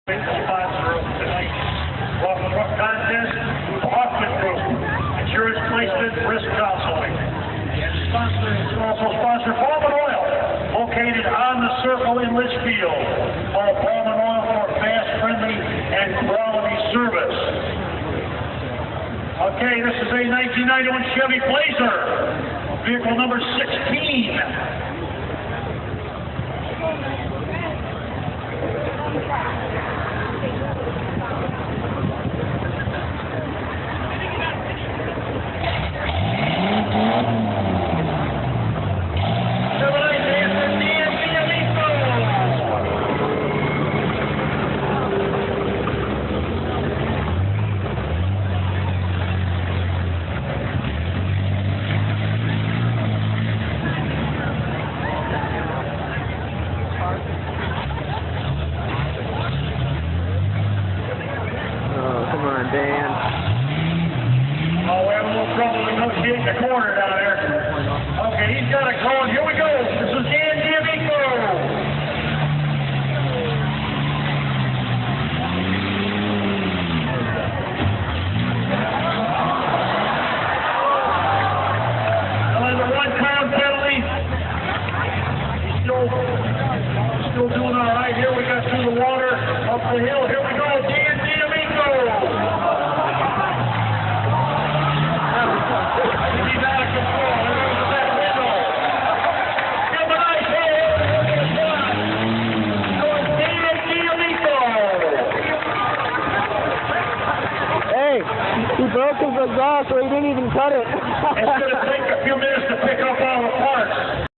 Sponsor of tonight's walk-the-truck contest, Hoffman Group, Insurance Placement, Risk Counseling. And also sponsor Palmer Oil, located on the circle in Litchfield. Call Palmer Oil for fast, friendly, and quality service. Okay, this is a 1991 Chevy Blazer, vehicle number 16. Dan. Oh, we have a little trouble negotiating the corner down there. Okay, he's got it going. Here we go. This is damico. Well, there's a 1-pound penalty. He's still doing all right. Here we got through the water, up the hill. Here we go. He broke his exhaust, so he didn't even cut it. It's going to take a few minutes.